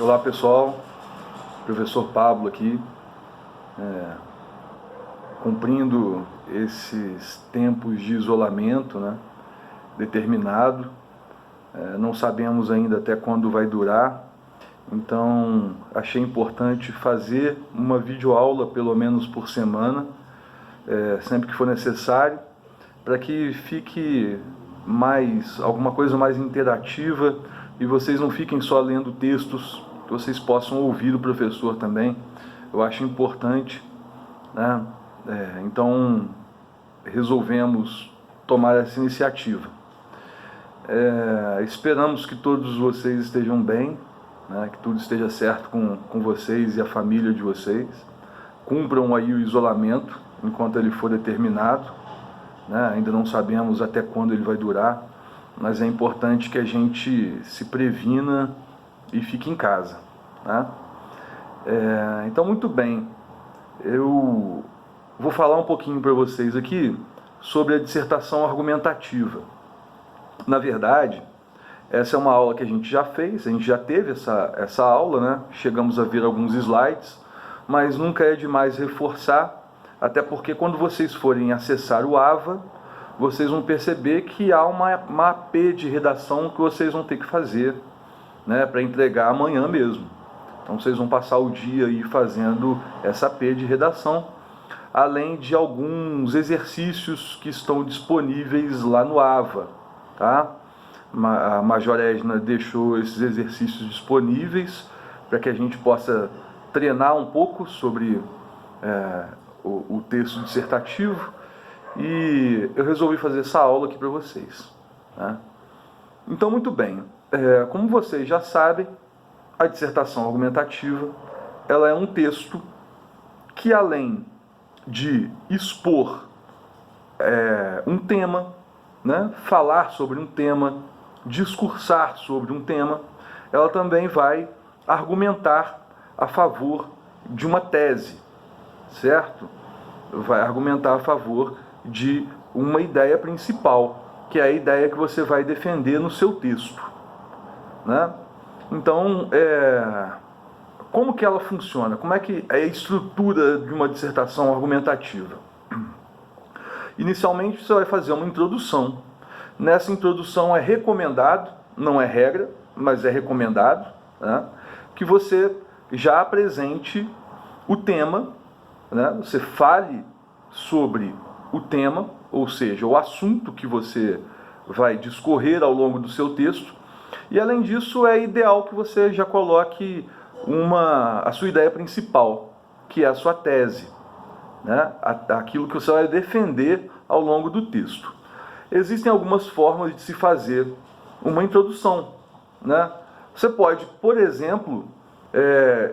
Olá pessoal, professor Pablo aqui, cumprindo esses tempos de isolamento, né, determinado. Não sabemos ainda até quando vai durar, então achei importante fazer uma videoaula pelo menos por semana, sempre que for necessário, para que fique alguma coisa mais interativa e vocês não fiquem só lendo textos, que vocês possam ouvir o professor também. Eu acho importante, né? Então resolvemos tomar essa iniciativa. Esperamos que todos vocês estejam bem, né? Que tudo esteja certo com vocês e a família de vocês. Cumpram aí o isolamento enquanto ele for determinado, né? Ainda não sabemos até quando ele vai durar, mas é importante que a gente se previna e fique em casa, né? Então, muito bem, eu vou falar um pouquinho para vocês aqui sobre a dissertação argumentativa. Na verdade, essa é uma aula que a gente já fez, a gente já teve essa aula, né? Chegamos a ver alguns slides, mas nunca é demais reforçar, até porque quando vocês forem acessar o AVA, vocês vão perceber que há uma AP de redação que vocês vão ter que fazer, né, para entregar amanhã mesmo. Então vocês vão passar o dia aí fazendo essa AP de redação, além de alguns exercícios que estão disponíveis lá no AVA, tá? A Major Edna deixou esses exercícios disponíveis para que a gente possa treinar um pouco sobre o texto dissertativo, e eu resolvi fazer essa aula aqui para vocês, né? Então, muito bem, como vocês já sabem, a dissertação argumentativa ela é um texto que, além de expor um tema, né, falar sobre um tema, discursar sobre um tema, ela também vai argumentar a favor de uma tese, certo? Vai argumentar a favor de uma ideia principal, que é a ideia que você vai defender no seu texto, né? Então, como que ela funciona? Como é que é a estrutura de uma dissertação argumentativa? Inicialmente, você vai fazer uma introdução. Nessa introdução é recomendado, não é regra, mas é recomendado, né, que você já apresente o tema, né, você fale sobre o tema, ou seja, o assunto que você vai discorrer ao longo do seu texto. E além disso, é ideal que você já coloque a sua ideia principal, que é a sua tese, né, aquilo que você vai defender ao longo do texto. Existem algumas formas de se fazer uma introdução, né? Você pode, por exemplo,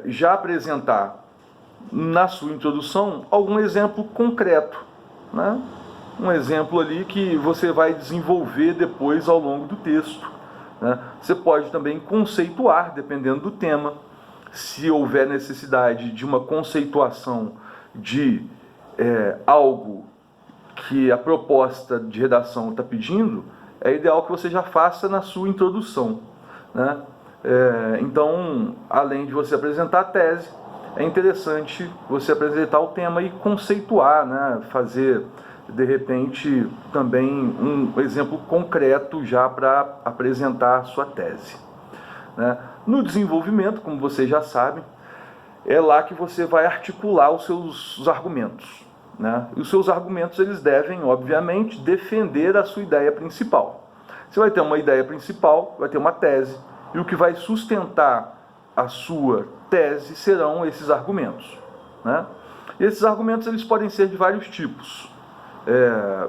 já apresentar na sua introdução algum exemplo concreto, né? Um exemplo ali que você vai desenvolver depois ao longo do texto, né? Você pode também conceituar, dependendo do tema. Se houver necessidade de uma conceituação de algo que a proposta de redação está pedindo, é ideal que você já faça na sua introdução, né? Então, além de você apresentar a tese, é interessante você apresentar o tema e conceituar, né? Fazer, de repente, também um exemplo concreto já para apresentar a sua tese, né? No desenvolvimento, como vocês já sabem, é lá que você vai articular os seus argumentos, né? E os seus argumentos, eles devem, obviamente, defender a sua ideia principal. Você vai ter uma ideia principal, vai ter uma tese, e o que vai sustentar a sua tese serão esses argumentos, né? E esses argumentos, eles podem ser de vários tipos.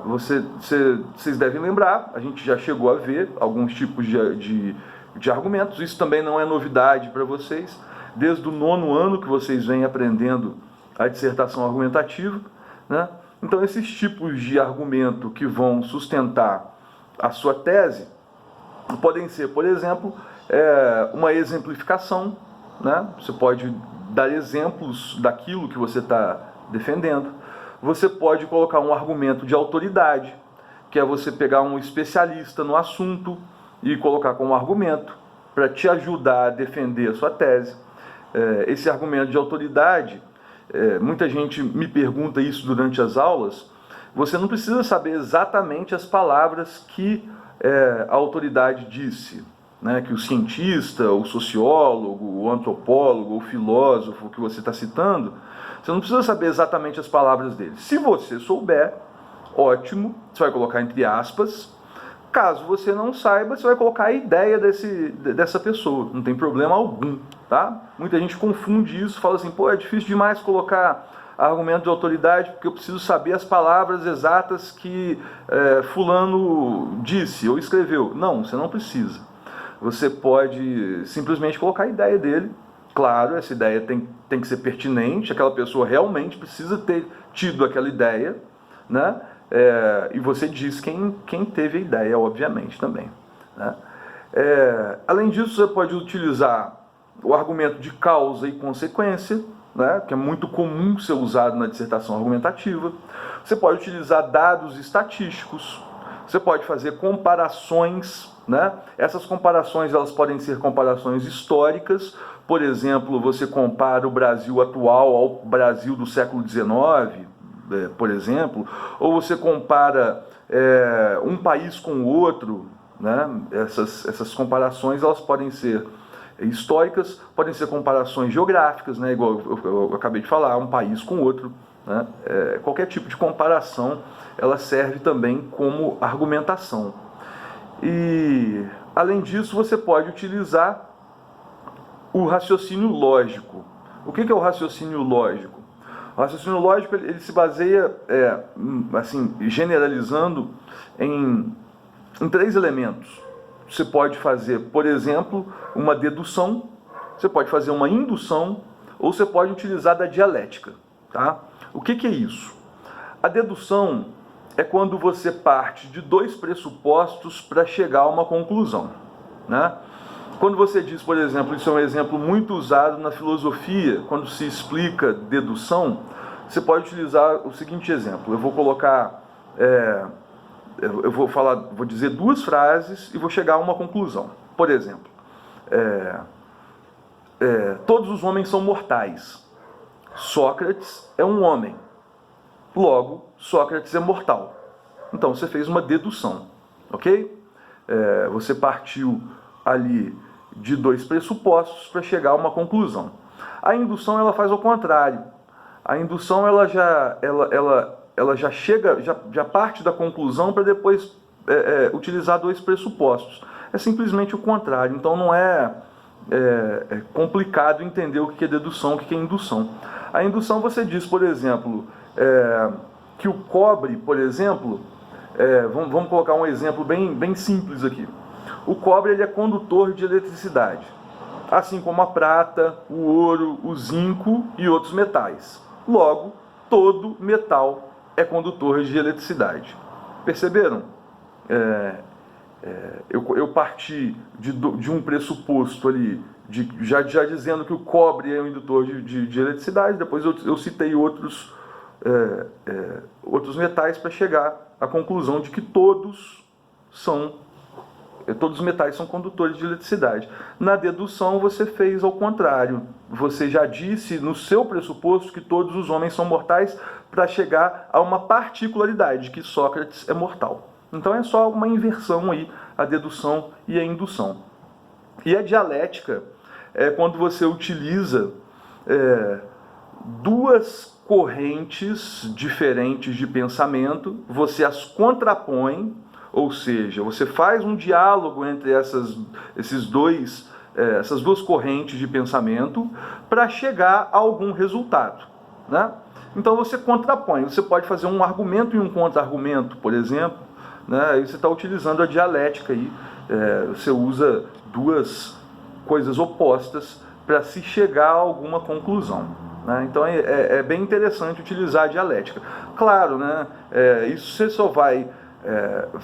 Vocês devem lembrar, a gente já chegou a ver alguns tipos de argumentos, isso também não é novidade para vocês, desde o 9º ano que vocês vêm aprendendo a dissertação argumentativa, né? Então, esses tipos de argumento que vão sustentar a sua tese podem ser, por exemplo, uma exemplificação, né? Você pode dar exemplos daquilo que você está defendendo. Você pode colocar um argumento de autoridade, que é você pegar um especialista no assunto e colocar como argumento. para te ajudar a defender a sua tese. Esse argumento de autoridade, muita gente me pergunta isso durante as aulas. Você não precisa saber exatamente as palavras que a autoridade disse, né, que o cientista, o sociólogo, o antropólogo, o filósofo que você está citando, você não precisa saber exatamente as palavras dele. Se você souber, ótimo, você vai colocar entre aspas. Caso você não saiba, você vai colocar a ideia dessa pessoa, não tem problema algum, tá? Muita gente confunde isso, fala assim, pô, é difícil demais colocar argumento de autoridade porque eu preciso saber as palavras exatas que fulano disse ou escreveu. Não, você não precisa. Você pode simplesmente colocar a ideia dele. Claro, essa ideia tem que ser pertinente, aquela pessoa realmente precisa ter tido aquela ideia, né? E você diz quem teve a ideia, obviamente, também, né? Além disso, você pode utilizar o argumento de causa e consequência, né, que é muito comum ser usado na dissertação argumentativa. Você pode utilizar dados estatísticos, você pode fazer comparações, né? Essas comparações elas podem ser comparações históricas. Por exemplo, você compara o Brasil atual ao Brasil do século XIX, por exemplo, ou você compara um país com o outro, né? Essas comparações elas podem ser históricas, podem ser comparações geográficas, né? Igual eu acabei de falar, um país com outro, né? Qualquer tipo de comparação ela serve também como argumentação. E, além disso, você pode utilizar o raciocínio lógico. O que é o raciocínio lógico? O raciocínio lógico ele se baseia, assim, generalizando, em 3 elementos. Você pode fazer, por exemplo, uma dedução, você pode fazer uma indução, ou você pode utilizar da dialética. Tá? O que é isso? A dedução é quando você parte de 2 pressupostos para chegar a uma conclusão, né? Quando você diz, por exemplo, isso é um exemplo muito usado na filosofia, quando se explica dedução, você pode utilizar o seguinte exemplo. Eu vou colocar, vou dizer 2 frases e vou chegar a uma conclusão. Por exemplo, todos os homens são mortais. Sócrates é um homem. Logo, Sócrates é mortal. Então, você fez uma dedução, ok? Você partiu ali de 2 pressupostos para chegar a uma conclusão. A indução, ela faz ao contrário. A indução, ela já chega, já parte da conclusão para depois utilizar 2 pressupostos. É simplesmente o contrário. Então, não é complicado entender o que é dedução, o que é indução. A indução, você diz, por exemplo, que o cobre, por exemplo, vamos colocar um exemplo bem simples aqui. O cobre ele é condutor de eletricidade, assim como a prata, o ouro, o zinco e outros metais. Logo, todo metal é condutor de eletricidade. Perceberam? Eu parti de um pressuposto ali, já dizendo que o cobre é um indutor de eletricidade, depois eu citei outros metais para chegar à conclusão de que todos os metais são condutores de eletricidade. Na dedução você fez ao contrário. Você já disse no seu pressuposto que todos os homens são mortais para chegar a uma particularidade, que Sócrates é mortal. Então é só uma inversão aí, a dedução e a indução. E a dialética é quando você utiliza 2 correntes diferentes de pensamento, você as contrapõe, ou seja, você faz um diálogo entre essas 2 correntes de pensamento para chegar a algum resultado, né? Então você contrapõe, você pode fazer um argumento e um contra-argumento, por exemplo, né? Aí você está utilizando a dialética aí, você usa 2 coisas opostas para se chegar a alguma conclusão, né? Então é bem interessante utilizar a dialética. Claro, né? Isso você só vai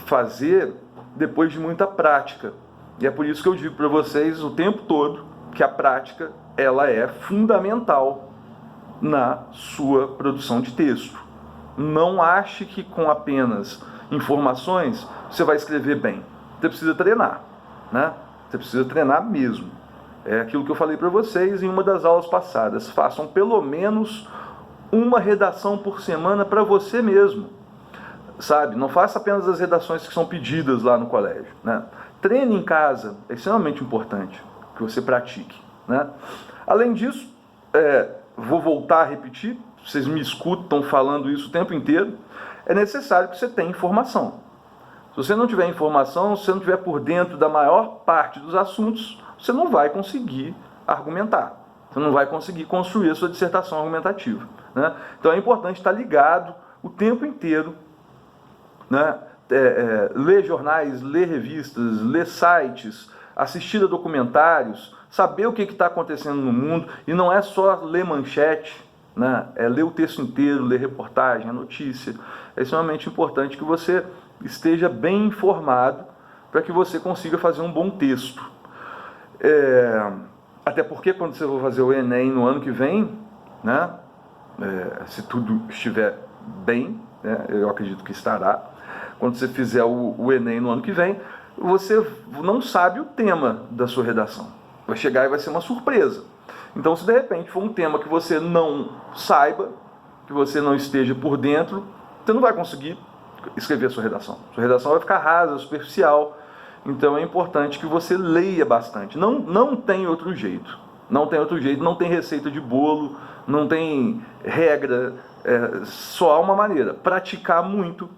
fazer depois de muita prática. E é por isso que eu digo para vocês o tempo todo que a prática ela é fundamental na sua produção de texto. Não ache que com apenas informações você vai escrever bem. Você precisa treinar, né? Você precisa treinar mesmo. É aquilo que eu falei para vocês em uma das aulas passadas. Façam pelo menos uma redação por semana para você mesmo. Sabe? Não faça apenas as redações que são pedidas lá no colégio, né? Treine em casa, é extremamente importante que você pratique, né? Além disso, vou voltar a repetir, vocês me escutam falando isso o tempo inteiro, é necessário que você tenha informação. Se você não tiver informação, se você não estiver por dentro da maior parte dos assuntos, você não vai conseguir argumentar, você não vai conseguir construir a sua dissertação argumentativa, né? Então é importante estar ligado o tempo inteiro, né? Ler jornais, ler revistas, ler sites, assistir a documentários, saber o que está acontecendo no mundo, e não é só ler manchete, né? É ler o texto inteiro, ler reportagem, a notícia. É extremamente importante que você esteja bem informado para que você consiga fazer um bom texto. Até porque quando você for fazer o Enem no ano que vem, né? Se tudo estiver bem, né? Eu acredito que estará. Quando você fizer o Enem no ano que vem, você não sabe o tema da sua redação. Vai chegar e vai ser uma surpresa. Então, se de repente for um tema que você não saiba, que você não esteja por dentro, você não vai conseguir escrever a sua redação. Sua redação vai ficar rasa, superficial. Então é importante que você leia bastante. Não tem outro jeito. Não tem outro jeito, não tem receita de bolo, não tem regra, só há uma maneira: praticar muito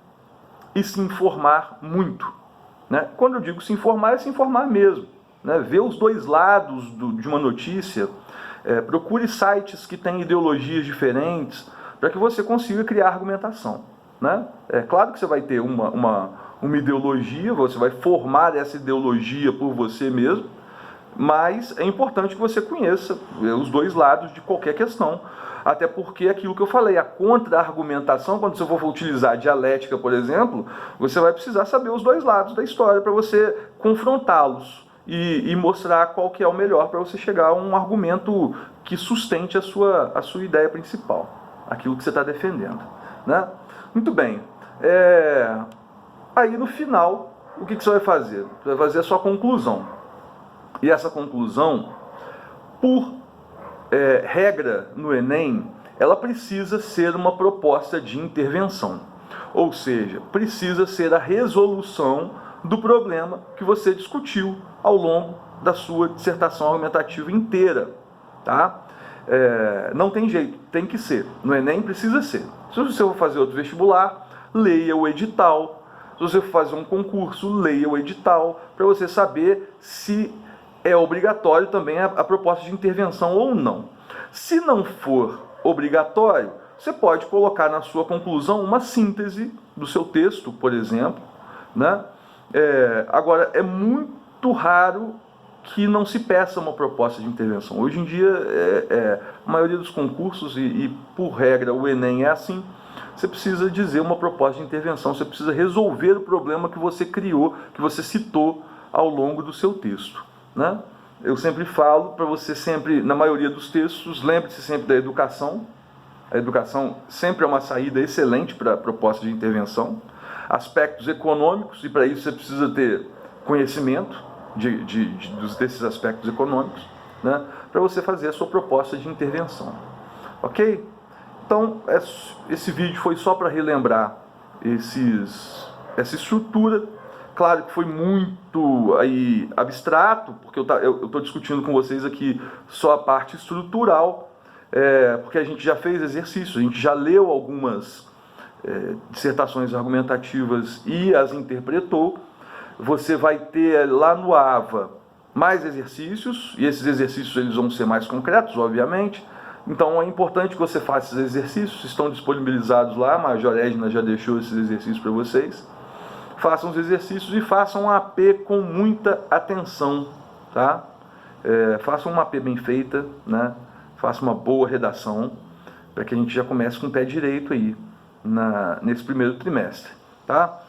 e se informar muito, né? Quando eu digo se informar, é se informar mesmo, né? Ver os dois lados de uma notícia, procure sites que têm ideologias diferentes, para que você consiga criar argumentação, né? É claro que você vai ter uma ideologia, você vai formar essa ideologia por você mesmo, mas é importante que você conheça os dois lados de qualquer questão, até porque aquilo que eu falei, a contra-argumentação, quando você for utilizar dialética, por exemplo, você vai precisar saber os dois lados da história para você confrontá-los e mostrar qual que é o melhor para você chegar a um argumento que sustente a sua ideia principal, aquilo que você está defendendo, né? Muito bem. Aí no final, o que você vai fazer? Você vai fazer a sua conclusão. E essa conclusão, por regra no Enem, ela precisa ser uma proposta de intervenção. Ou seja, precisa ser a resolução do problema que você discutiu ao longo da sua dissertação argumentativa inteira, tá? Não tem jeito, tem que ser. No Enem precisa ser. Se você for fazer outro vestibular, leia o edital. Se você for fazer um concurso, leia o edital, para você saber se é obrigatório também a proposta de intervenção ou não. Se não for obrigatório, você pode colocar na sua conclusão uma síntese do seu texto, por exemplo, né? Agora, é muito raro que não se peça uma proposta de intervenção. Hoje em dia, a maioria dos concursos, e por regra o Enem é assim, você precisa dizer uma proposta de intervenção, você precisa resolver o problema que você criou, que você citou ao longo do seu texto, né? Eu sempre falo para você, sempre, na maioria dos textos, lembre-se sempre da educação. A educação sempre é uma saída excelente para a proposta de intervenção. Aspectos econômicos, e para isso você precisa ter conhecimento desses aspectos econômicos, né, para você fazer a sua proposta de intervenção. Ok? Então, esse vídeo foi só para relembrar essa estrutura. Claro que foi muito abstrato, porque eu estou discutindo com vocês aqui só a parte estrutural, porque a gente já fez exercícios, a gente já leu algumas dissertações argumentativas e as interpretou. Você vai ter lá no AVA mais exercícios, e esses exercícios eles vão ser mais concretos, obviamente. Então é importante que você faça esses exercícios, estão disponibilizados lá, a Major Edna já deixou esses exercícios para vocês. Façam os exercícios e façam um AP com muita atenção, tá? Façam uma AP bem feita, né? Façam uma boa redação, para que a gente já comece com o pé direito aí, nesse primeiro trimestre, tá?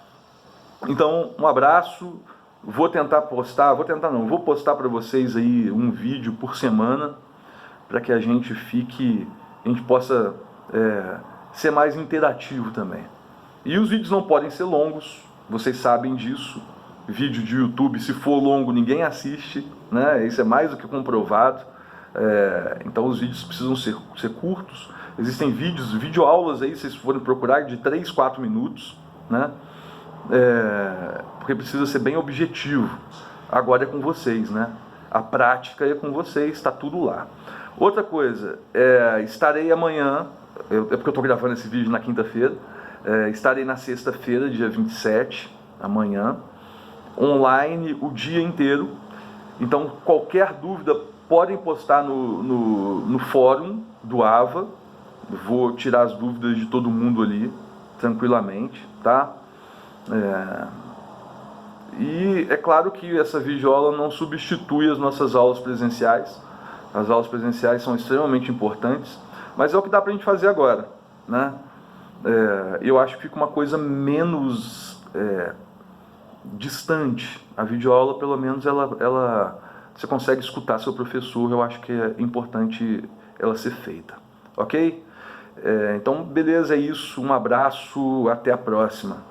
Então, um abraço, vou postar para vocês aí um vídeo por semana, para que a gente possa ser mais interativo também. E os vídeos não podem ser longos, vocês sabem disso, vídeo de YouTube, se for longo, ninguém assiste, né? Isso é mais do que comprovado. Então os vídeos precisam ser curtos. Existem videoaulas aí, se vocês forem procurar, de 3, 4 minutos, né? Porque precisa ser bem objetivo. Agora é com vocês, né? A prática é com vocês, está tudo lá. Outra coisa, estarei amanhã, é porque eu estou gravando esse vídeo na quinta-feira, estarei na sexta-feira, dia 27, amanhã, online o dia inteiro. Então, qualquer dúvida, podem postar no fórum do AVA. Vou tirar as dúvidas de todo mundo ali, tranquilamente, tá? E é claro que essa videoaula não substitui as nossas aulas presenciais. As aulas presenciais são extremamente importantes, mas é o que dá pra gente fazer agora, né? Eu acho que fica uma coisa menos distante. A videoaula, pelo menos, você consegue escutar seu professor. Eu acho que é importante ela ser feita, ok? Então, beleza, é isso. Um abraço, até a próxima.